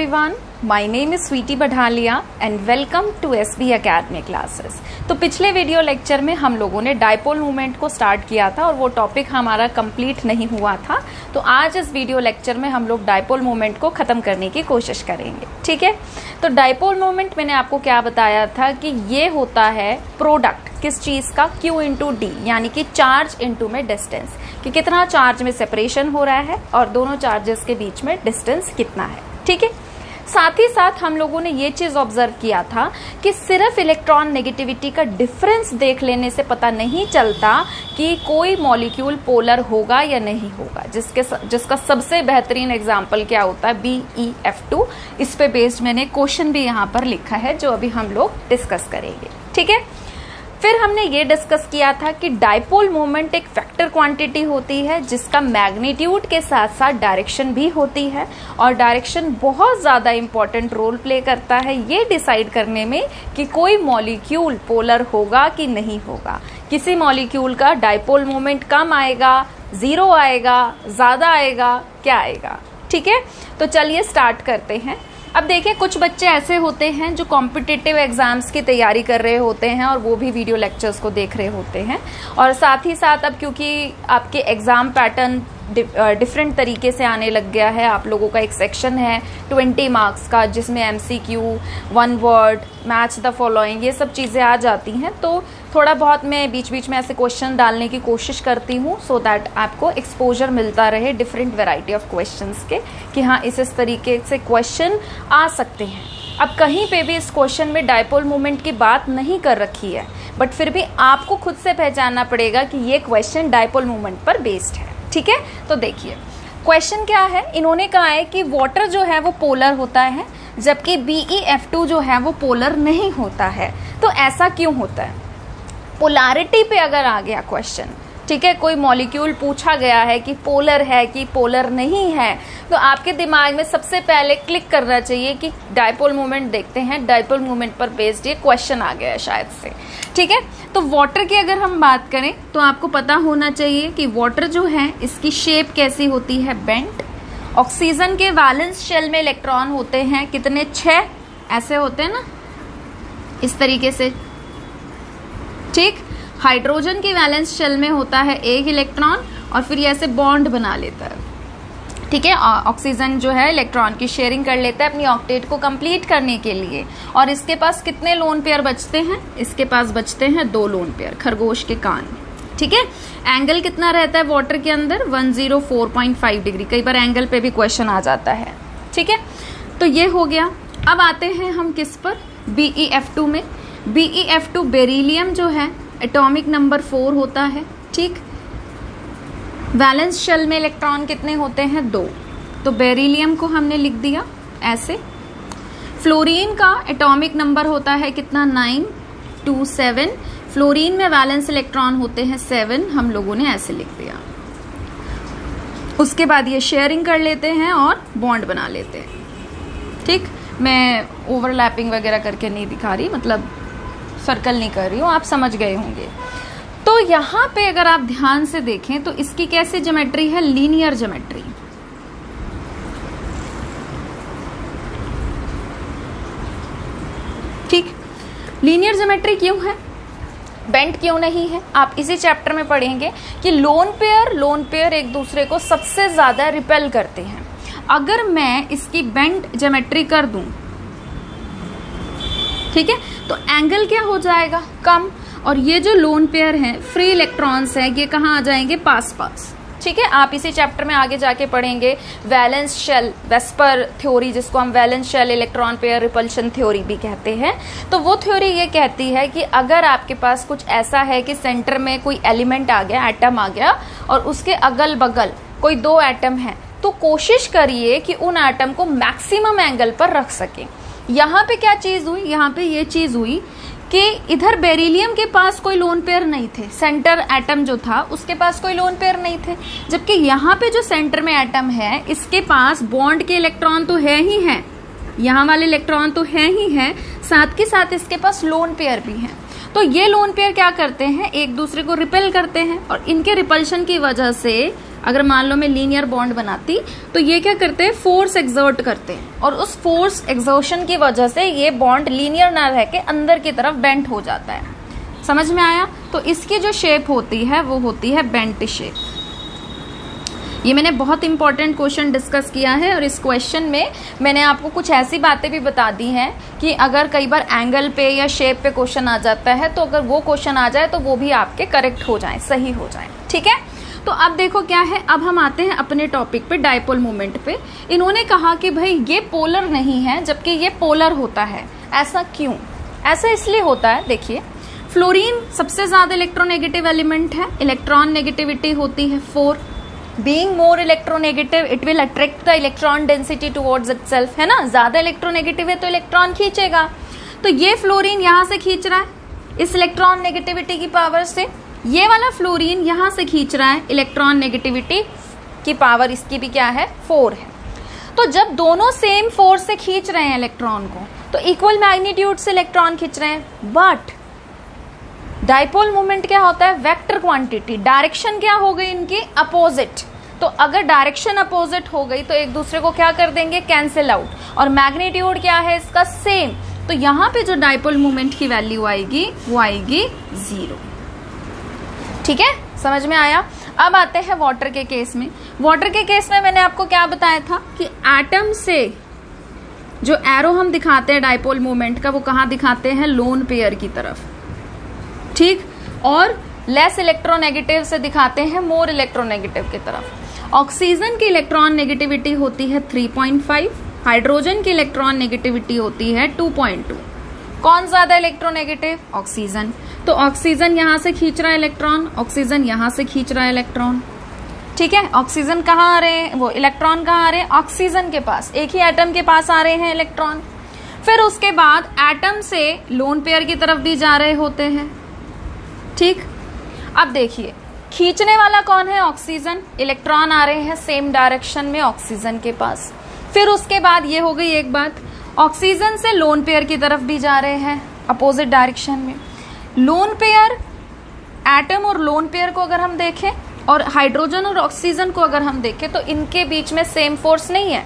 everyone, my name is Sweety Badhalia and welcome to SB Academy classes। तो पिछले video lecture में हम लोगों ने डायपोल मूवमेंट को स्टार्ट किया था और वो टॉपिक हमारा कंप्लीट नहीं हुआ था। तो आज इस वीडियो लेक्चर में हम लोग डायपोल मूवमेंट को ख़त्म करने की कोशिश करेंगे, ठीक है। तो डायपोल मूवमेंट मैंने आपको क्या बताया था कि ये होता है प्रोडक्ट किस चीज़ का, Q इंटू डी, यानी कि चार्ज इंटू में डिस्टेंस, कि कितना चार्ज में सेपरेशन हो रहा है और दोनों चार्जेस के बीच में डिस्टेंस कितना है, ठीक है। साथ ही साथ हम लोगों ने ये चीज ऑब्जर्व किया था कि सिर्फ इलेक्ट्रॉन नेगेटिविटी का डिफरेंस देख लेने से पता नहीं चलता कि कोई मॉलिक्यूल पोलर होगा या नहीं होगा, जिसका सबसे बेहतरीन एग्जांपल क्या होता है, BeF2। इस पे बेस्ड मैंने क्वेश्चन भी यहाँ पर लिखा है जो अभी हम लोग डिस्कस करेंगे, ठीक है। फिर हमने ये डिस्कस किया था कि डायपोल मोमेंट एक फैक्टर क्वांटिटी होती है जिसका मैग्नीट्यूड के साथ साथ डायरेक्शन भी होती है, और डायरेक्शन बहुत ज़्यादा इंपॉर्टेंट रोल प्ले करता है ये डिसाइड करने में कि कोई मॉलिक्यूल पोलर होगा कि नहीं होगा। किसी मॉलिक्यूल का डायपोल मोमेंट कम आएगा, जीरो आएगा, ज़्यादा आएगा, क्या आएगा, ठीक है। तो चलिए स्टार्ट करते हैं। अब देखिए, कुछ बच्चे ऐसे होते हैं जो कॉम्पिटिटिव एग्जाम्स की तैयारी कर रहे होते हैं और वो भी वीडियो लेक्चर्स को देख रहे होते हैं, और साथ ही साथ अब क्योंकि आपके एग्जाम पैटर्न डिफरेंट तरीके से आने लग गया है, आप लोगों का एक सेक्शन है 20 मार्क्स का जिसमें MCQ, 1 word, match the following, ये सब चीज़ें आ जाती हैं। तो थोड़ा बहुत मैं बीच बीच में ऐसे क्वेश्चन डालने की कोशिश करती हूँ सो दैट आपको एक्सपोजर मिलता रहे डिफरेंट वेराइटी ऑफ क्वेश्चंस के, कि हाँ इस तरीके से क्वेश्चन आ सकते हैं। अब कहीं पे भी इस क्वेश्चन में डायपोल मोमेंट की बात नहीं कर रखी है, बट फिर भी आपको खुद से पहचानना पड़ेगा कि ये क्वेश्चन डायपोल मोमेंट पर बेस्ड है, ठीक है। तो देखिए क्वेश्चन क्या है, इन्होंने कहा है कि वाटर जो है वो पोलर होता है जबकि BeF2 जो है वो पोलर नहीं होता है। तो ऐसा क्यों होता है? पोलैरिटी पे अगर आ गया क्वेश्चन, ठीक है, कोई मॉलिक्यूल पूछा गया है कि पोलर है कि पोलर नहीं है, तो आपके दिमाग में सबसे पहले क्लिक करना चाहिए कि डायपोल मोमेंट देखते हैं, डायपोल मोमेंट पर बेस्ड ये क्वेश्चन आ गया है शायद से, ठीक है। तो वाटर की अगर हम बात करें तो आपको पता होना चाहिए कि वाटर जो है इसकी शेप कैसी होती है, बेंट। ऑक्सीजन के वैलेंस शेल में इलेक्ट्रॉन होते हैं कितने, 6 ऐसे होते हैं ना, इस तरीके से, ठीक। हाइड्रोजन की वैलेंस शेल में होता है 1 इलेक्ट्रॉन और फिर ये ऐसे बॉन्ड बना लेता है, ठीक है। ऑक्सीजन जो है इलेक्ट्रॉन की शेयरिंग कर लेता है अपनी ऑक्टेट को कंप्लीट करने के लिए, और इसके पास कितने लोन पेयर बचते हैं, इसके पास बचते हैं 2 लोन पेयर, खरगोश के कान, ठीक है। एंगल कितना रहता है वाटर के अंदर, 104.5 डिग्री, कई बार एंगल पे भी क्वेश्चन आ जाता है, ठीक है। तो ये हो गया। अब आते हैं हम किस पर, BeF2 में। BeF2 बेरिलियम जो है एटॉमिक नंबर 4 होता है, ठीक। वैलेंस शेल में इलेक्ट्रॉन कितने होते हैं, 2। तो बेरिलियम को हमने लिख दिया ऐसे। फ्लोरीन का एटॉमिक नंबर होता है कितना, 927। फ्लोरीन में वैलेंस इलेक्ट्रॉन होते हैं 7, हम लोगों ने ऐसे लिख दिया। उसके बाद ये शेयरिंग कर लेते हैं और बॉन्ड बना लेते हैं, ठीक। मैं ओवरलैपिंग वगैरह करके नहीं दिखा रही, मतलब सर्कल नहीं कर रही हूँ, आप समझ गए होंगे। तो यहाँ पे अगर आप ध्यान से देखें तो इसकी कैसी ज्योमेट्री है, लीनियर ज्योमेट्री, ठीक। लीनियर ज्योमेट्री क्यों है, बेंट क्यों नहीं है? आप इसी चैप्टर में पढ़ेंगे कि लोन पेयर एक दूसरे को सबसे ज्यादा रिपेल करते हैं। अगर मैं इसकी बेंट ज्योमेट्री कर दूं, ठीक है, तो एंगल क्या हो जाएगा, कम, और ये जो लोन पेयर हैं, फ्री इलेक्ट्रॉन्स हैं, ये कहाँ आ जाएंगे, पास पास, ठीक है। आप इसी चैप्टर में आगे जाके पढ़ेंगे वैलेंस शेल, वेस्पर थ्योरी, जिसको हम valence shell electron pair repulsion theory भी कहते हैं। तो वो थ्योरी ये कहती है कि अगर आपके पास कुछ ऐसा है कि सेंटर में कोई एलिमेंट आ गया, एटम आ गया, और उसके अगल बगल कोई 2 एटम है, तो कोशिश करिए कि उन एटम को मैक्सिमम एंगल पर रख सकें। यहाँ पे क्या चीज हुई, यहाँ पे ये चीज हुई कि इधर बेरिलियम के पास कोई लोन पेयर नहीं थे, सेंटर एटम जो था उसके पास कोई लोन पेयर नहीं थे, जबकि यहाँ पे जो सेंटर में एटम है इसके पास बॉन्ड के इलेक्ट्रॉन तो है ही है, यहाँ वाले इलेक्ट्रॉन तो है ही है, साथ के साथ इसके पास लोन पेयर भी हैं। तो ये लोन पेयर क्या करते हैं, एक दूसरे को रिपेल करते हैं, और इनके रिपल्शन की वजह से अगर मान लो मैं लीनियर बॉन्ड बनाती तो ये क्या करते हैं, फोर्स एक्सर्ट करते हैं और उस फोर्स एक्सर्शन की वजह से ये बॉन्ड लीनियर ना रह के अंदर की तरफ बेंट हो जाता है। समझ में आया? तो इसकी जो शेप होती है वो होती है बेंट शेप। ये मैंने बहुत इंपॉर्टेंट क्वेश्चन डिस्कस किया है और इस क्वेश्चन में मैंने आपको कुछ ऐसी बातें भी बता दी हैं कि अगर कई बार एंगल पे या शेप पे क्वेश्चन आ जाता है तो अगर वो क्वेश्चन आ जाए तो वो भी आपके करेक्ट हो जाए, सही हो जाए। ठीक है, तो अब देखो क्या है, अब हम आते हैं अपने टॉपिक पे, डायपोल मोमेंट पे। इन्होंने कहा कि भाई ये पोलर नहीं है जबकि ये पोलर होता है। ऐसा क्यों? ऐसा इसलिए होता है, देखिए फ्लोरीन सबसे ज्यादा इलेक्ट्रोनेगेटिव एलिमेंट है, इलेक्ट्रॉन नेगेटिविटी होती है 4। Being more electronegative it will attract the electron density towards itself, है ना, ज्यादा इलेक्ट्रोनेगेटिव है तो इलेक्ट्रॉन खींचेगा। तो ये फ्लोरीन यहां से खींच रहा है इस इलेक्ट्रॉन नेगेटिविटी की पावर से, ये वाला फ्लोरीन यहां से खींच रहा है इलेक्ट्रॉन नेगेटिविटी की पावर इसकी भी क्या है, 4 है। तो जब दोनों सेम फोर्स से खींच रहे हैं इलेक्ट्रॉन को तो इक्वल मैग्नीट्यूड से इलेक्ट्रॉन खींच रहे हैं। बट डायपोल मोमेंट क्या होता है, वेक्टर क्वांटिटी, डायरेक्शन क्या हो गई इनकी, अपोजिट। तो अगर डायरेक्शन अपोजिट हो गई तो एक दूसरे को क्या कर देंगे, कैंसिल आउट, और मैग्नीट्यूड क्या है इसका, सेम। तो यहां पे जो डायपोल मोमेंट की वैल्यू आएगी वो आएगी 0। ठीक है, समझ में आया? अब आते हैं वाटर के केस में। वाटर के केस में मैंने आपको क्या बताया था कि एटम से जो एरो हम दिखाते हैं डायपोल मोमेंट का वो कहां दिखाते हैं, लोन पेयर की तरफ। ठीक, और लेस इलेक्ट्रोनेगेटिव से दिखाते हैं मोर इलेक्ट्रोनेगेटिव की तरफ। ऑक्सीजन की इलेक्ट्रॉन नेगेटिविटी होती है 3.5, हाइड्रोजन की इलेक्ट्रॉन नेगेटिविटी होती है 2.2। कौन ज्यादा इलेक्ट्रोनेगेटिव, ऑक्सीजन। तो ऑक्सीजन यहां से खींच रहा है इलेक्ट्रॉन, ऑक्सीजन यहां से खींच रहा है इलेक्ट्रॉन। ठीक है, ऑक्सीजन कहाँ आ रहे हैं, वो इलेक्ट्रॉन कहाँ आ रहे हैं, ऑक्सीजन के पास, एक ही एटम के पास आ रहे हैं इलेक्ट्रॉन। फिर उसके बाद एटम से लोन पेयर की तरफ भी जा रहे होते हैं। ठीक, अब देखिए खींचने वाला कौन है, ऑक्सीजन, इलेक्ट्रॉन आ रहे हैं सेम डायरेक्शन में ऑक्सीजन के पास। फिर उसके बाद ये हो गई एक बात, ऑक्सीजन से लोन पेयर की तरफ भी जा रहे हैं अपोजिट डायरेक्शन में। लोन पेयर, एटम और लोन पेयर को अगर हम देखें और हाइड्रोजन और ऑक्सीजन को अगर हम देखें तो इनके बीच में सेम फोर्स नहीं है।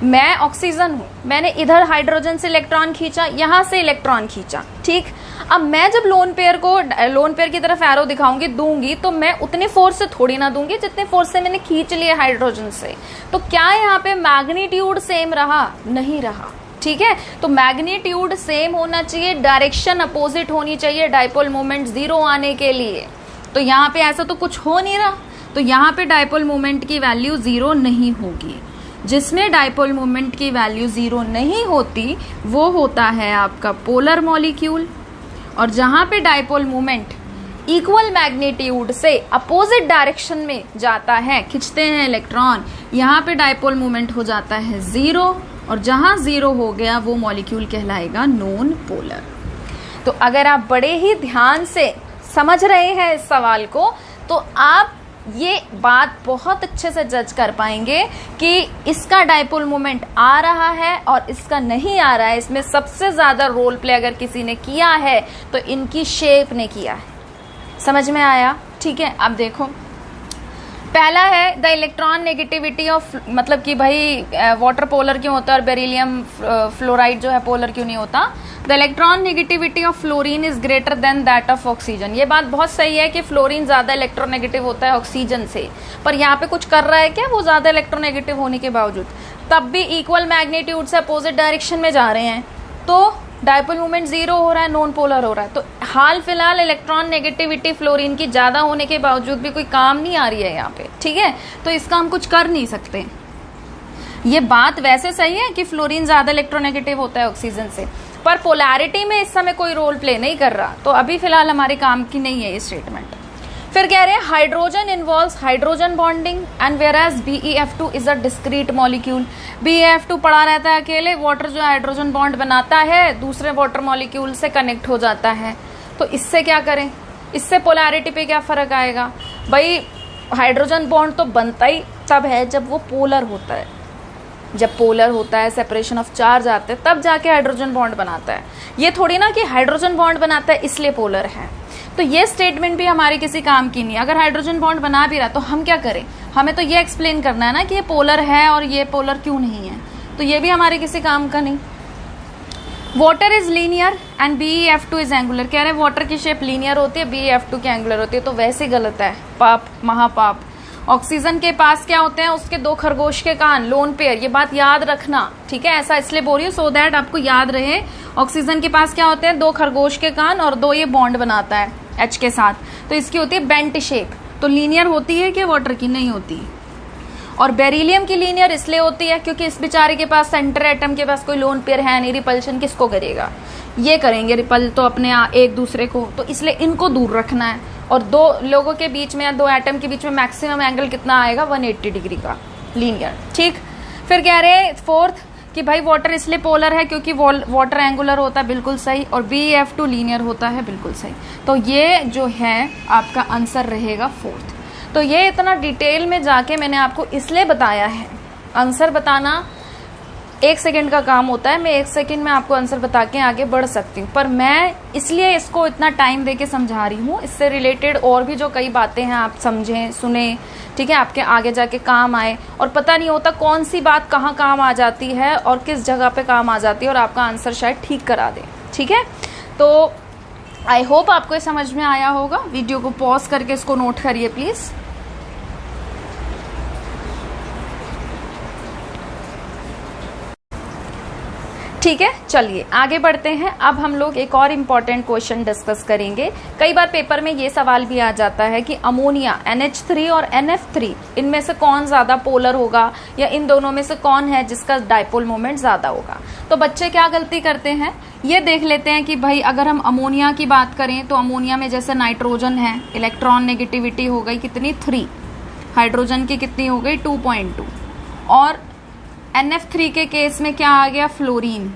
मैं ऑक्सीजन हूं, मैंने इधर हाइड्रोजन से इलेक्ट्रॉन खींचा, यहां से इलेक्ट्रॉन खींचा। ठीक, अब मैं जब लोन पेयर की तरफ एरो दिखाऊंगी, दूंगी, तो मैं उतने फोर्स से थोड़ी ना दूंगी जितने फोर्स से मैंने खींच लिया हाइड्रोजन से। तो क्या यहाँ पे मैग्नीट्यूड सेम रहा, नहीं रहा। ठीक है, तो मैग्नीट्यूड सेम होना चाहिए, डायरेक्शन अपोजिट होनी चाहिए डायपोल मोमेंट 0 आने के लिए। तो यहाँ पे ऐसा तो कुछ हो नहीं रहा, तो यहाँ पे डायपोल मोमेंट की वैल्यू 0 नहीं होगी। जिसमें डायपोल मोमेंट की वैल्यू 0 नहीं होती वो होता है आपका पोलर मॉलिक्यूल। और जहां पे डायपोल मोमेंट इक्वल मैग्नीट्यूड से अपोजिट डायरेक्शन में जाता है, खींचते हैं इलेक्ट्रॉन, यहाँ पे डायपोल मोमेंट हो जाता है 0, और जहां 0 हो गया वो मॉलिक्यूल कहलाएगा नॉन पोलर। तो अगर आप बड़े ही ध्यान से समझ रहे हैं इस सवाल को तो आप ये बात बहुत अच्छे से जज कर पाएंगे कि इसका डायपोल मोमेंट आ रहा है और इसका नहीं आ रहा है। इसमें सबसे ज्यादा रोल प्ले अगर किसी ने किया है तो इनकी शेप ने किया है। समझ में आया? ठीक है, अब देखो पहला है द इलेक्ट्रॉन नेगेटिविटी ऑफ, मतलब कि भाई वाटर पोलर क्यों होता है और बेरिलियम फ्लोराइड जो है पोलर क्यों नहीं होता। The electron negativity of fluorine is greater than that of oxygen. ये बात बहुत सही है कि फ्लोरीन ज्यादा इलेक्ट्रोनेगेटिव होता है ऑक्सीजन से, पर यहाँ पे कुछ कर रहा है क्या वो ज्यादा इलेक्ट्रोनेगेटिव होने के बावजूद, तब भी इक्वल मैग्नीट्यूड से अपोजिट डायरेक्शन में जा रहे हैं, तो डायपोल मोमेंट 0 हो रहा है, नॉन पोलर हो रहा है। तो हाल फिलहाल इलेक्ट्रॉन नेगेटिविटी फ्लोरीन की ज्यादा होने के बावजूद भी कोई काम नहीं आ रही है यहाँ पे। ठीक है, तो इसका हम कुछ कर नहीं सकते। ये बात वैसे सही है कि फ्लोरीन ज्यादा इलेक्ट्रोनेगेटिव होता है ऑक्सीजन से, पर पोलैरिटी में इस समय कोई रोल प्ले नहीं कर रहा, तो अभी फिलहाल हमारे काम की नहीं है ये स्टेटमेंट। फिर कह रहे हैं hydrogen involves hydrogen bonding and whereas BeF2 is a discrete molecule. BeF2 पड़ा रहता है अकेले, वाटर जो हाइड्रोजन बॉन्ड बनाता है दूसरे वाटर मॉलिक्यूल से कनेक्ट हो जाता है। तो इससे क्या करें, इससे पोलैरिटी पे क्या फर्क आएगा? भाई हाइड्रोजन बॉन्ड तो बनता ही तब है जब वो पोलर होता है, जब पोलर होता है, सेपरेशन ऑफ चार्ज आते हैं, तब जाके हाइड्रोजन बॉन्ड बनाता है। ये थोड़ी ना कि हाइड्रोजन बॉन्ड बनाता है इसलिए पोलर है। तो ये स्टेटमेंट भी हमारे किसी काम की नहीं। अगर हाइड्रोजन बॉन्ड बना भी रहा तो हम क्या करें, हमें तो ये एक्सप्लेन करना है ना कि ये पोलर है और ये पोलर क्यों नहीं है, तो ये भी हमारे किसी काम का नहीं। Water is linear and BeF2 is angular. कह रहे हैं वाटर की शेप लीनियर होती है, BeF2 की एंगुलर होती है, तो वैसे गलत है, पाप महापाप। ऑक्सीजन के पास क्या होते हैं, उसके 2 खरगोश के कान, लोन पेयर, ये बात याद रखना, ठीक है। ऐसा इसलिए बोल रही हूँ सो दैट आपको याद रहे। ऑक्सीजन के पास क्या होते हैं, 2 खरगोश के कान और 2 ये बॉन्ड बनाता है H के साथ, तो इसकी होती है बेंट शेप। तो लीनियर होती है क्या वाटर की? नहीं होती। और बेरिलियम की लीनियर इसलिए होती है क्योंकि इस बेचारे के पास सेंटर एटम के पास कोई लोन पेयर है नहीं, रिपल्शन किसको करेगा, ये करेंगे रिपल तो अपने एक दूसरे को, तो इसलिए इनको दूर रखना है। और 2 लोगों के बीच में या 2 एटम के बीच में मैक्सिमम एंगल कितना आएगा, 180 डिग्री का लीनियर, ठीक। फिर कह रहे हैं 4th कि भाई वाटर इसलिए पोलर है क्योंकि वाटर एंगुलर होता है, बिल्कुल सही, और BeF2 लीनियर होता है, बिल्कुल सही। तो ये जो है आपका आंसर रहेगा 4th। तो ये इतना डिटेल में जाके मैंने आपको इसलिए बताया है, आंसर बताना 1 सेकंड का काम होता है, मैं 1 सेकंड में आपको आंसर बता के आगे बढ़ सकती हूँ, पर मैं इसलिए इसको इतना टाइम देके समझा रही हूँ, इससे रिलेटेड और भी जो कई बातें हैं आप समझें, सुने, ठीक है, आपके आगे जाके काम आए। और पता नहीं होता कौन सी बात कहाँ काम आ जाती है और किस जगह पे काम आ जाती है और आपका आंसर शायद ठीक करा दे, ठीक है। तो आई होप आपको ये समझ में आया होगा। वीडियो को पॉज करके इसको नोट करिए प्लीज। ठीक है, चलिए आगे बढ़ते हैं। अब हम लोग एक और इम्पॉर्टेंट क्वेश्चन डिस्कस करेंगे। कई बार पेपर में ये सवाल भी आ जाता है कि अमोनिया NH3 और NF3 इनमें से कौन ज्यादा पोलर होगा, या इन दोनों में से कौन है जिसका डाइपोल मोमेंट ज्यादा होगा। तो बच्चे क्या गलती करते हैं, ये देख लेते हैं कि भाई अगर हम अमोनिया की बात करें तो अमोनिया में जैसे नाइट्रोजन है, इलेक्ट्रॉन नेगेटिविटी हो गई कितनी 3, हाइड्रोजन की कितनी हो गई 2.2, और NF3 के केस में क्या आ गया, फ्लोरीन,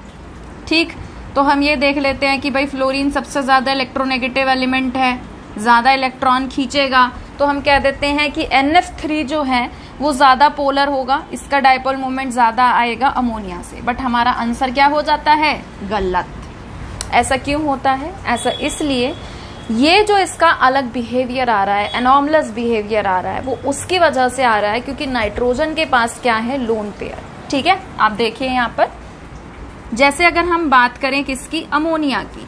ठीक। तो हम ये देख लेते हैं कि भाई फ्लोरीन सबसे ज्यादा इलेक्ट्रोनेगेटिव एलिमेंट है, ज्यादा इलेक्ट्रॉन खींचेगा, तो हम कह देते हैं कि NF3 जो है वो ज्यादा पोलर होगा, इसका डाइपोल मोमेंट ज्यादा आएगा अमोनिया से। बट हमारा आंसर क्या हो जाता है, गलत। ऐसा क्यों होता है, ऐसा इसलिए ये जो इसका अलग बिहेवियर आ रहा है, एनॉमलस बिहेवियर आ रहा है, वो उसकी वजह से आ रहा है क्योंकि नाइट्रोजन के पास क्या है, लोन पेयर, ठीक है। आप देखिए यहाँ पर, जैसे अगर हम बात करें किसकी, अमोनिया की,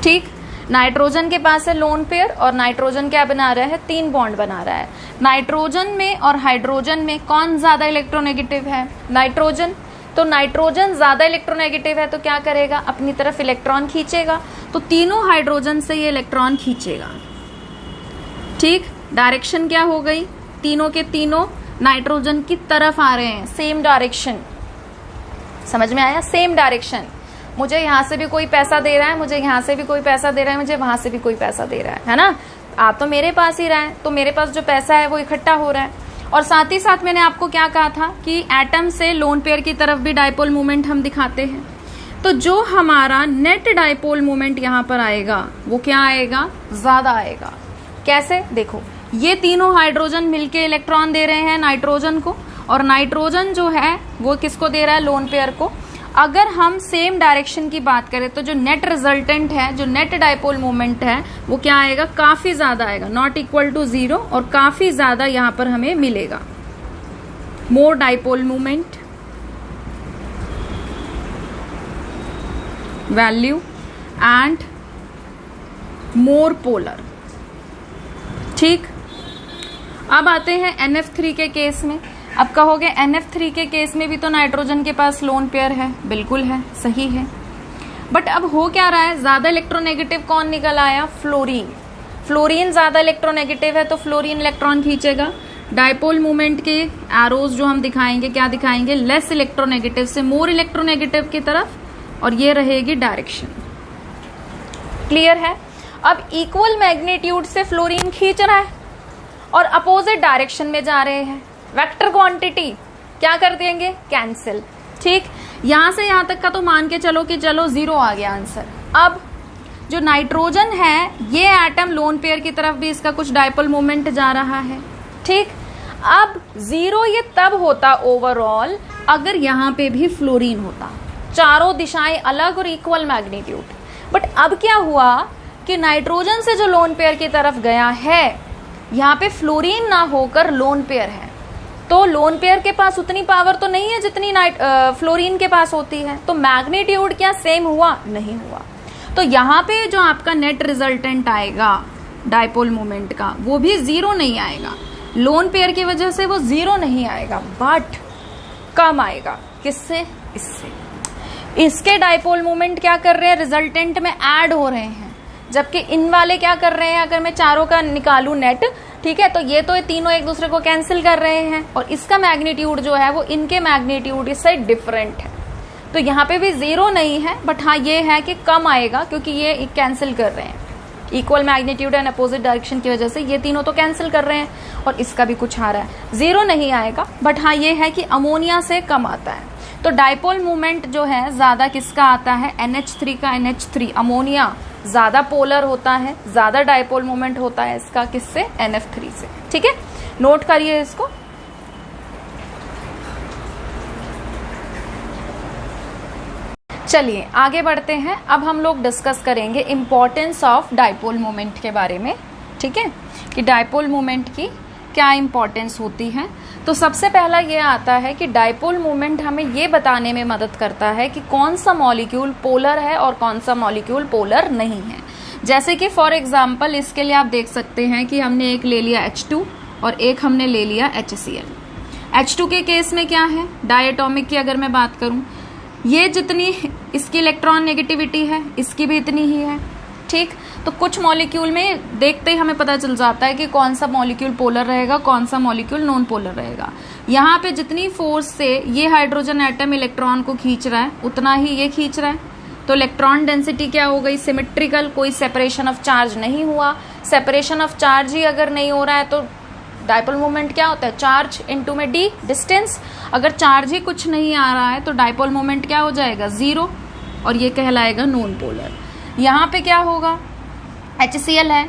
ठीक, नाइट्रोजन के पास है लोन पेयर और नाइट्रोजन क्या बना रहा है, 3 बॉन्ड बना रहा है। नाइट्रोजन में और हाइड्रोजन में कौन ज्यादा इलेक्ट्रोनेगेटिव है, नाइट्रोजन। तो नाइट्रोजन ज्यादा इलेक्ट्रोनेगेटिव है तो क्या करेगा, अपनी तरफ इलेक्ट्रॉन खींचेगा, तो तीनों हाइड्रोजन से ये इलेक्ट्रॉन खींचेगा, ठीक। डायरेक्शन क्या हो गई, तीनों के तीनों नाइट्रोजन की तरफ आ रहे हैं, सेम डायरेक्शन, समझ में आया, सेम डायरेक्शन। मुझे यहां से भी कोई पैसा दे रहा है, मुझे यहां से भी कोई पैसा दे रहा है, मुझे वहां से भी कोई पैसा दे रहा है ना, आ तो मेरे पास ही रहा है, तो मेरे पास जो पैसा है वो इकट्ठा हो रहा है। और साथ ही साथ मैंने आपको क्या कहा था कि एटम से लोन पेयर की तरफ भी डाइपोल मोमेंट हम दिखाते हैं। तो जो हमारा नेट डाइपोल मोमेंट यहाँ पर आएगा वो क्या आएगा, ज्यादा आएगा। कैसे, देखो ये तीनों हाइड्रोजन मिलके इलेक्ट्रॉन दे रहे हैं नाइट्रोजन को, और नाइट्रोजन जो है वो किसको दे रहा है, लोन पेयर को। अगर हम सेम डायरेक्शन की बात करें तो जो नेट रिजल्टेंट है, जो नेट डाइपोल मोमेंट है वो क्या आएगा, काफी ज्यादा आएगा, नॉट इक्वल टू 0, और काफी ज्यादा यहां पर हमें मिलेगा। More dipole moment value and more polar, ठीक। अब आते हैं NF3 के केस में। अब कहोगे NF3 के केस में भी तो नाइट्रोजन के पास लोन पेयर है, बिल्कुल है, सही है। बट अब हो क्या रहा है, ज्यादा इलेक्ट्रोनेगेटिव कौन निकल आया, फ्लोरीन। फ्लोरीन ज्यादा इलेक्ट्रोनेगेटिव है तो फ्लोरीन इलेक्ट्रॉन खींचेगा। डाइपोल मोमेंट के एरोज जो हम दिखाएंगे क्या दिखाएंगे, लेस इलेक्ट्रोनेगेटिव से मोर इलेक्ट्रोनेगेटिव की तरफ, और ये रहेगी डायरेक्शन। क्लियर है। अब इक्वल मैग्नीट्यूड से फ्लोरीन खींच रहा है और अपोजिट डायरेक्शन में जा रहे हैं, वेक्टर क्वांटिटी क्या कर देंगे, कैंसिल, ठीक। यहां से यहां तक का तो मान के चलो कि चलो 0 आ गया आंसर। अब जो नाइट्रोजन है ये एटम लोन पेयर की तरफ भी इसका कुछ डाइपोल मोमेंट जा रहा है, ठीक। अब 0 ये तब होता ओवरऑल अगर यहां पे भी फ्लोरीन होता, चारों दिशाएं अलग और इक्वल मैग्नीट्यूड। बट अब क्या हुआ कि नाइट्रोजन से जो लोन पेयर की तरफ गया है यहाँ पे फ्लोरीन ना होकर लोन पेयर है, तो लोन पेयर के पास उतनी पावर तो नहीं है जितनी फ्लोरीन के पास होती है, तो मैग्नीट्यूड क्या सेम हुआ? नहीं हुआ। तो यहाँ पे जो आपका नेट रिजल्टेंट आएगा डायपोल मोमेंट का वो भी जीरो नहीं आएगा, लोन पेयर की वजह से वो जीरो नहीं आएगा, बट कम आएगा। किससे? इससे। इसके डायपोल मोमेंट क्या कर रहे हैं? रिजल्टेंट में ऐड हो रहे हैं, जबकि इन वाले क्या कर रहे हैं? अगर मैं चारों का निकालू नेट, ठीक है, तो ये तीनों एक दूसरे को कैंसिल कर रहे हैं, और इसका मैग्नीट्यूड जो है वो इनके मैग्नीट्यूड से डिफरेंट है। तो यहाँ पे भी जीरो नहीं है, बट हाँ ये है कि कम आएगा, क्योंकि ये कैंसिल कर रहे हैं equal magnitude and opposite direction की वजह से, ये तीनों तो कैंसिल कर रहे हैं, और इसका भी कुछ आ रहा है। जीरो नहीं आएगा, बट हाँ ये है कि अमोनिया से कम आता है। तो डायपोल मोमेंट जो है ज्यादा किसका आता है? NH3 का। NH3 अमोनिया ज्यादा पोलर होता है, ज्यादा डायपोल मोमेंट होता है इसका। किससे? NF3 से। ठीक है, नोट करिए इसको। चलिए आगे बढ़ते हैं। अब हम लोग डिस्कस करेंगे इंपॉर्टेंस ऑफ डायपोल मोमेंट के बारे में। ठीक है, कि डायपोल मोमेंट की क्या इंपॉर्टेंस होती है। तो सबसे पहला ये आता है कि डायपोल मोमेंट हमें ये बताने में मदद करता है कि कौन सा मॉलिक्यूल पोलर है और कौन सा मॉलिक्यूल पोलर नहीं है। जैसे कि फॉर एग्जांपल इसके लिए आप देख सकते हैं कि हमने एक ले लिया H2 और एक हमने ले लिया HCl। H2 के केस में क्या है? डायटोमिक की अगर मैं बात करूं, ये जितनी इसकी इलेक्ट्रॉन नेगेटिविटी है इसकी भी इतनी ही है। ठीक, तो कुछ मॉलिक्यूल में देखते ही हमें पता चल जाता है कि कौन सा मॉलिक्यूल पोलर रहेगा, कौन सा मॉलिक्यूल नॉन पोलर रहेगा। यहाँ पे जितनी फोर्स से ये हाइड्रोजन एटम इलेक्ट्रॉन को खींच रहा है उतना ही ये खींच रहा है, तो इलेक्ट्रॉन डेंसिटी क्या हो गई? सिमेट्रिकल, कोई सेपरेशन ऑफ चार्ज नहीं हुआ। सेपरेशन ऑफ चार्ज ही अगर नहीं हो रहा है तो डायपोल मोमेंट क्या होता है? चार्ज इनटू में डी, डिस्टेंस। अगर चार्ज ही कुछ नहीं आ रहा है तो डायपोल मोमेंट क्या हो जाएगा? जीरो, और ये कहलाएगा नॉन पोलर। यहाँ पे क्या होगा? HCl है,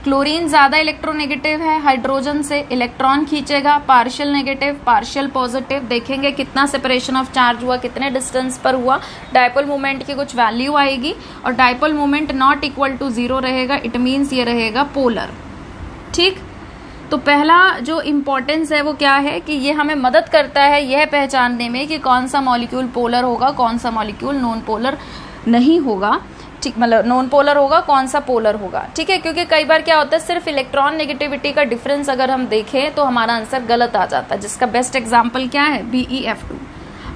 क्लोरीन ज्यादा इलेक्ट्रोनेगेटिव है, हाइड्रोजन से इलेक्ट्रॉन खींचेगा, पार्शियल नेगेटिव पार्शियल पॉजिटिव। देखेंगे कितना सेपरेशन ऑफ चार्ज हुआ, कितने डिस्टेंस पर हुआ, डायपोल मोमेंट की कुछ वैल्यू आएगी, और dipole moment not equal to zero रहेगा, इट मीन्स ये रहेगा पोलर। ठीक, तो पहला जो इम्पोर्टेंस है वो क्या है कि ये हमें मदद करता है यह पहचानने में कि कौन सा मॉलिक्यूल पोलर होगा, कौन सा मॉलिक्यूल नॉन पोलर नहीं होगा। ठीक, मतलब नॉन पोलर होगा, कौन सा पोलर होगा। ठीक है, क्योंकि कई बार क्या होता है सिर्फ इलेक्ट्रॉन नेगेटिविटी का डिफरेंस अगर हम देखें तो हमारा आंसर गलत आ जाता है, जिसका बेस्ट एग्जाम्पल क्या है? BeF2।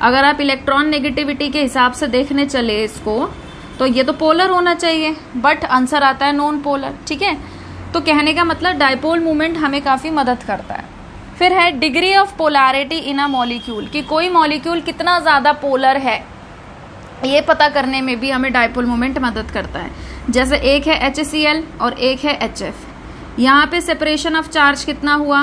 अगर आप इलेक्ट्रॉन नेगेटिविटी के हिसाब से देखने चले इसको तो ये तो पोलर होना चाहिए, बट आंसर आता है नॉन पोलर। ठीक है, तो कहने का मतलब डायपोल मोमेंट हमें काफी मदद करता है। फिर है degree of polarity in a molecule, कि कोई मॉलिक्यूल कितना ज्यादा पोलर है ये पता करने में भी हमें डायपोल मोमेंट मदद करता है। जैसे एक है HCl और एक है HF। यहाँ पे सेपरेशन ऑफ चार्ज कितना हुआ?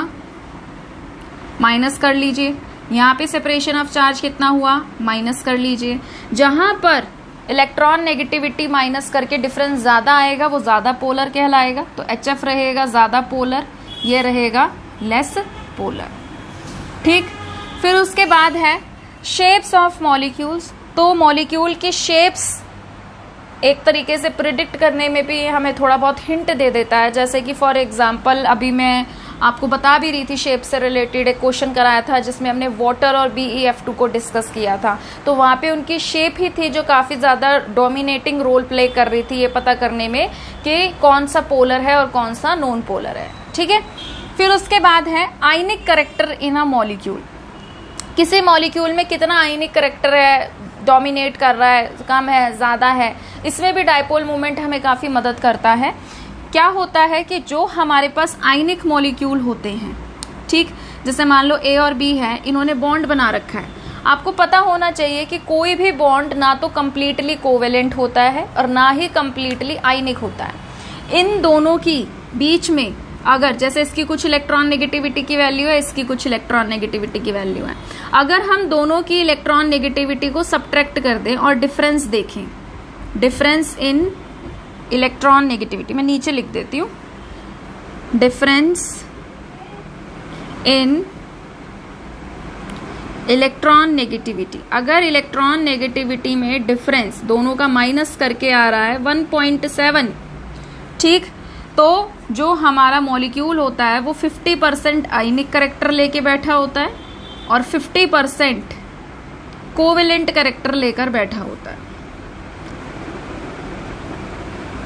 माइनस कर लीजिए। यहाँ पे सेपरेशन ऑफ चार्ज कितना हुआ? माइनस कर लीजिए। जहां पर इलेक्ट्रॉन नेगेटिविटी माइनस करके डिफरेंस ज्यादा आएगा वो ज्यादा पोलर कहलाएगा, तो HF रहेगा ज्यादा पोलर, ये रहेगा लेस पोलर। ठीक, फिर उसके बाद है शेप्स ऑफ मॉलिक्यूल्स। तो मॉलिक्यूल की शेप्स एक तरीके से प्रिडिक्ट करने में भी हमें थोड़ा बहुत हिंट दे देता है। जैसे कि फॉर एग्जांपल अभी मैं आपको बता भी रही थी, शेप से रिलेटेड एक क्वेश्चन कराया था जिसमें हमने वाटर और BeF2 को डिस्कस किया था, तो वहाँ पे उनकी शेप ही थी जो काफ़ी ज़्यादा डोमिनेटिंग रोल प्ले कर रही थी ये पता करने में कि कौन सा पोलर है और कौन सा नॉन पोलर है। ठीक है, फिर उसके बाद है आयनिक करेक्टर इन अ मॉलिक्यूल। किसी मॉलिक्यूल में कितना आयनिक करेक्टर है, डोमिनेट कर रहा है, कम है, ज़्यादा है, इसमें भी डायपोल मोमेंट हमें काफ़ी मदद करता है। क्या होता है कि जो हमारे पास आयनिक मॉलिक्यूल होते हैं, ठीक, जैसे मान लो A और B है, इन्होंने बॉन्ड बना रखा है। आपको पता होना चाहिए कि कोई भी बॉन्ड ना तो कम्प्लीटली कोवेलेंट होता है और ना ही कम्प्लीटली आयनिक होता है। इन दोनों की बीच में अगर जैसे इसकी कुछ इलेक्ट्रॉन नेगेटिविटी की वैल्यू है, इसकी कुछ इलेक्ट्रॉन नेगेटिविटी की वैल्यू है, अगर हम दोनों की इलेक्ट्रॉन नेगेटिविटी को सब्ट्रैक्ट कर दें और डिफरेंस देखें, डिफरेंस इन इलेक्ट्रॉन नेगेटिविटी, मैं नीचे लिख देती हूँ, डिफरेंस इन इलेक्ट्रॉन नेगेटिविटी। अगर इलेक्ट्रॉन नेगेटिविटी में डिफरेंस दोनों का माइनस करके आ रहा है 1.7, ठीक, तो जो हमारा मॉलिक्यूल होता है वो 50% आयनिक कैरेक्टर लेके बैठा होता है और 50% कोवेलेंट कैरेक्टर लेकर बैठा होता है।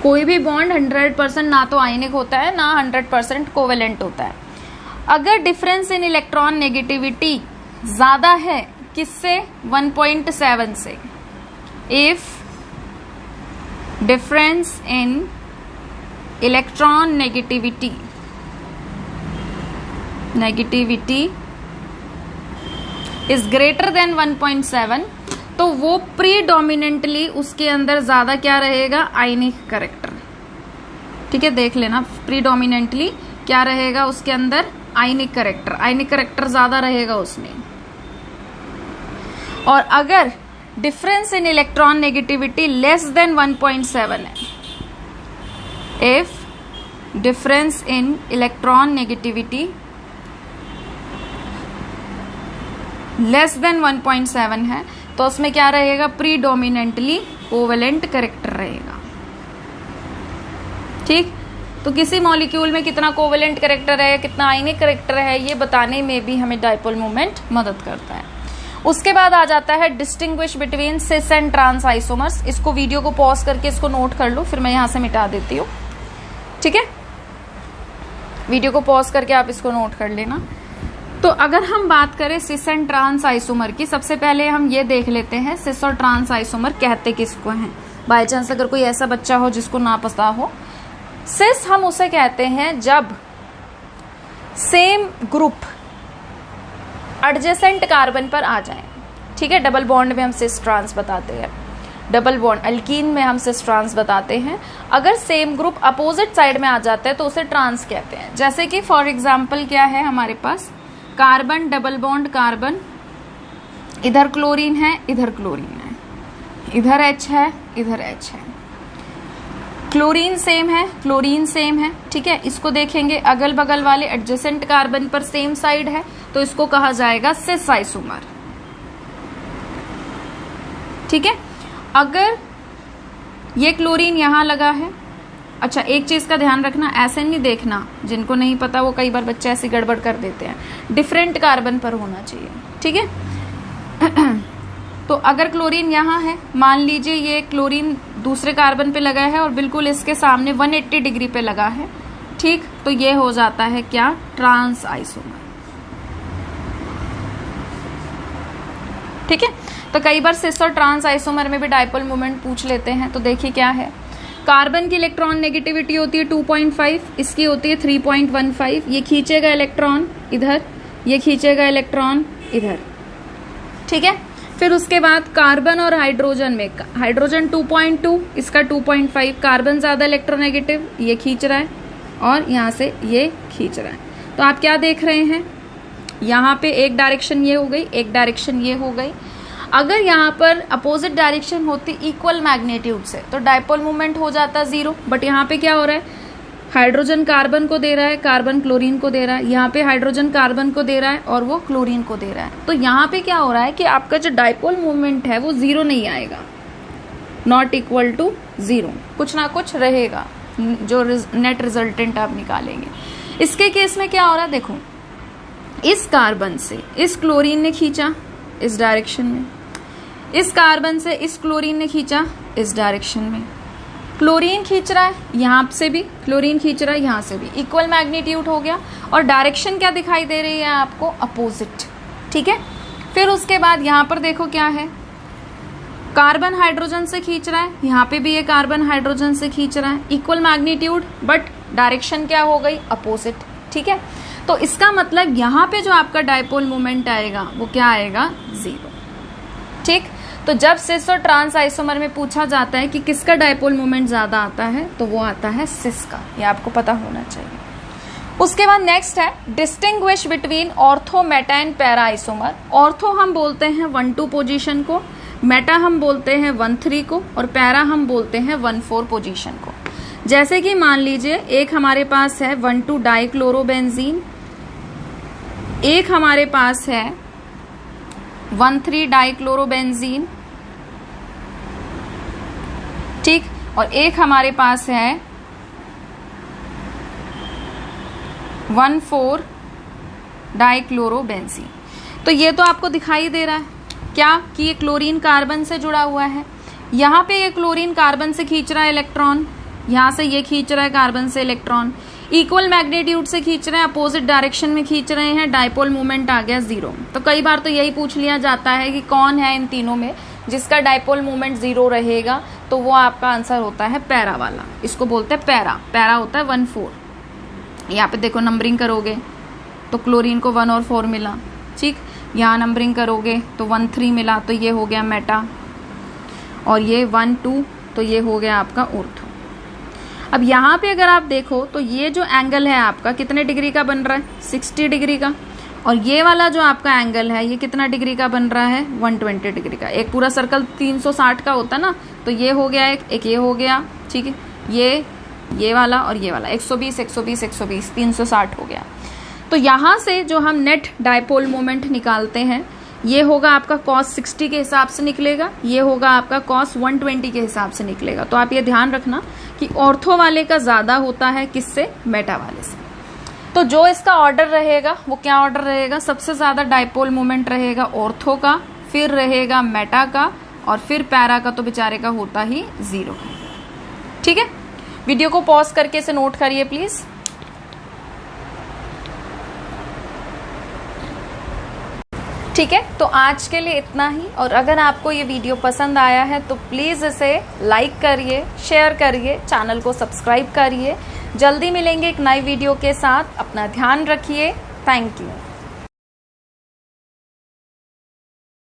कोई भी बॉन्ड 100% ना तो आयनिक होता है ना 100% कोवेलेंट होता है। अगर डिफरेंस इन इलेक्ट्रॉन नेगेटिविटी ज्यादा है किससे, 1.7 से, if difference in electron negativity is greater than 1.7, तो वो प्रीडोमिनेंटली उसके अंदर ज्यादा क्या रहेगा, आयनिक कैरेक्टर। ठीक है, देख लेना, प्रीडोमिनेंटली क्या रहेगा उसके अंदर, आयनिक कैरेक्टर ज्यादा रहेगा उसमें। और अगर difference in electron negativity less than 1.7 है, if difference in electron negativity less than 1.7 है, तो उसमें क्या रहेगा, प्रीडोमिनेंटली कोवेलेंट कैरेक्टर रहेगा। ठीक, तो किसी मॉलिक्यूल में कितना कोवेलेंट कैरेक्टर है, कितना आयनिक कैरेक्टर है, ये बताने में भी हमें डायपोल मोमेंट मदद करता है। उसके बाद आ जाता है distinguish between cis and trans isomers. इसको वीडियो को पॉज करके इसको नोट कर लो, फिर मैं यहां से मिटा देती हूँ। ठीक है, वीडियो को पॉज करके आप इसको नोट कर लेना। तो अगर हम बात करें सिस एंड ट्रांस आइसोमर की, सबसे पहले हम ये देख लेते हैं सिस और ट्रांस आइसोमर कहते किसको हैं। बाय चांस अगर कोई ऐसा बच्चा हो जिसको ना पता हो, सिस हम उसे कहते हैं जब सेम ग्रुप एडजेसेंट कार्बन पर आ जाए। ठीक है, डबल बॉन्ड में हम सिस ट्रांस बताते हैं, डबल बॉन्ड अल्कीन में हम सिस ट्रांस बताते हैं। अगर सेम ग्रुप अपोजिट साइड में आ जाता है तो उसे ट्रांस कहते हैं। जैसे कि फॉर एग्जांपल क्या है हमारे पास, कार्बन डबल बॉन्ड कार्बन, इधर क्लोरीन है, इधर क्लोरीन है, इधर H है, इधर H है, क्लोरीन सेम है, क्लोरीन सेम है। ठीक है, इसको देखेंगे अगल बगल वाले एडजेसेंट कार्बन पर सेम साइड है, तो इसको कहा जाएगा सिस आइसोमर। ठीक है, अगर ये क्लोरीन यहां लगा है, अच्छा एक चीज का ध्यान रखना, ऐसे नहीं देखना, जिनको नहीं पता वो कई बार बच्चे ऐसी गड़बड़ कर देते हैं, डिफरेंट कार्बन पर होना चाहिए। ठीक है, तो अगर क्लोरीन यहाँ है, मान लीजिए ये क्लोरीन दूसरे कार्बन पे लगा है और बिल्कुल इसके सामने 180 डिग्री पे लगा है। ठीक, तो ये हो जाता है क्या, ट्रांस आइसोमर। ठीक है, तो कई बार सिस और ट्रांस आइसोमर में भी डायपोल मोमेंट पूछ लेते हैं। तो देखिए क्या है, कार्बन की इलेक्ट्रॉन नेगेटिविटी होती है 2.5, इसकी होती है 3.15। ये खींचेगा इलेक्ट्रॉन इधर, ये खींचेगा इलेक्ट्रॉन इधर। ठीक है, फिर उसके बाद कार्बन और हाइड्रोजन में, हाइड्रोजन 2.2, इसका 2.5, कार्बन ज्यादा इलेक्ट्रोनेगेटिव, ये खींच रहा है और यहां से ये खींच रहा है। तो आप क्या देख रहे हैं, यहाँ पे एक डायरेक्शन ये हो गई, एक डायरेक्शन ये हो गई। अगर यहाँ पर अपोजिट डायरेक्शन होती इक्वल मैग्नीट्यूड से तो डायपोल मोमेंट हो जाता 0, बट यहाँ पे क्या हो रहा है, हाइड्रोजन कार्बन को दे रहा है, कार्बन क्लोरीन को दे रहा है, यहाँ पे हाइड्रोजन कार्बन को दे रहा है और वो क्लोरीन को दे रहा है। तो यहाँ पे क्या हो रहा है कि आपका जो डायपोल मोमेंट है वो 0 नहीं आएगा, नॉट इक्वल टू 0, कुछ ना कुछ रहेगा, जो नेट रिजल्टेंट आप निकालेंगे। इसके केस में क्या हो रहा है, देखो इस कार्बन से इस क्लोरीन ने खींचा इस डायरेक्शन में, इस कार्बन से इस क्लोरीन ने खींचा इस डायरेक्शन में, क्लोरीन खींच रहा है यहां से भी, क्लोरीन खींच रहा है यहां से भी, इक्वल मैग्नीट्यूड हो गया। और डायरेक्शन क्या दिखाई दे रही है आपको, अपोजिट। ठीक है, फिर उसके बाद यहां पर देखो क्या है, कार्बन हाइड्रोजन से खींच रहा है, यहां पे भी ये कार्बन हाइड्रोजन से खींच रहा है, इक्वल मैग्नीट्यूड बट डायरेक्शन क्या हो गई, अपोजिट। ठीक है, तो इसका मतलब यहाँ पे जो आपका डायपोल मोमेंट आएगा वो क्या आएगा, 0। ठीक, तो जब सिस और ट्रांस आइसोमर में पूछा जाता है कि किसका डायपोल मोमेंट ज्यादा आता है, तो वो आता है सिस का, ये आपको पता होना चाहिए। उसके बाद नेक्स्ट है distinguish between ortho, Meta and para isomer. Ortho हम बोलते हैं 1-2 पोजीशन को, मेटा हम बोलते हैं 1-3 को, और पैरा हम बोलते हैं 1-4 पोजीशन को। जैसे कि मान लीजिए एक हमारे पास है 1,2 डाइक्लोरोबेंजीन, एक हमारे पास है 1,3 डाइक्लोरोबेंजीन। ठीक, और एक हमारे पास है 1,4 डाइक्लोरोबेंजीन। तो ये तो आपको दिखाई दे रहा है क्या कि ये क्लोरीन कार्बन से जुड़ा हुआ है। यहाँ पे ये क्लोरीन कार्बन से खींच रहा है इलेक्ट्रॉन, यहाँ से ये खींच रहा है कार्बन से इलेक्ट्रॉन, इक्वल मैग्नीट्यूड से खींच रहे हैं, अपोजिट डायरेक्शन में खींच रहे हैं, डाइपोल मोमेंट आ गया 0। तो कई बार तो यही पूछ लिया जाता है कि कौन है इन तीनों में जिसका डाइपोल मोमेंट 0 रहेगा, तो वो आपका आंसर होता है पैरा वाला। इसको बोलते हैं पैरा। पैरा होता है 1,4। यहाँ पे देखो नंबरिंग करोगे तो क्लोरीन को 1 और 4 मिला, ठीक। यहाँ नंबरिंग करोगे तो 1, 3 मिला, तो ये हो गया मेटा, और ये 1, 2, तो ये हो गया आपका ऑर्थो। अब यहाँ पे अगर आप देखो तो ये जो एंगल है आपका कितने डिग्री का बन रहा है, 60 डिग्री का, और ये वाला जो आपका एंगल है ये कितना डिग्री का बन रहा है, 120 डिग्री का। एक पूरा सर्कल 360 का होता है ना, तो ये हो गया एक ये हो गया, ठीक है, ये वाला और ये वाला 120 120 120 360 हो गया। तो यहाँ से जो हम नेट डाइपोल मोमेंट निकालते हैं ये होगा आपका cos 60 के हिसाब से निकलेगा, ये होगा आपका cos 120 के हिसाब से निकलेगा। तो आप ये ध्यान रखना कि ऑर्थो वाले का ज्यादा होता है किससे, मेटा वाले से। तो जो इसका ऑर्डर रहेगा वो क्या ऑर्डर रहेगा, सबसे ज्यादा डाइपोल मोमेंट रहेगा ऑर्थो का, फिर रहेगा मेटा का, और फिर पैरा का तो बेचारे का होता ही 0 का। ठीक है, वीडियो को पॉज करके इसे नोट करिए प्लीज। ठीक है, तो आज के लिए इतना ही, और अगर आपको ये वीडियो पसंद आया है तो प्लीज इसे लाइक करिए, शेयर करिए, चैनल को सब्सक्राइब करिए। जल्दी मिलेंगे एक नई वीडियो के साथ। अपना ध्यान रखिए। Thank you.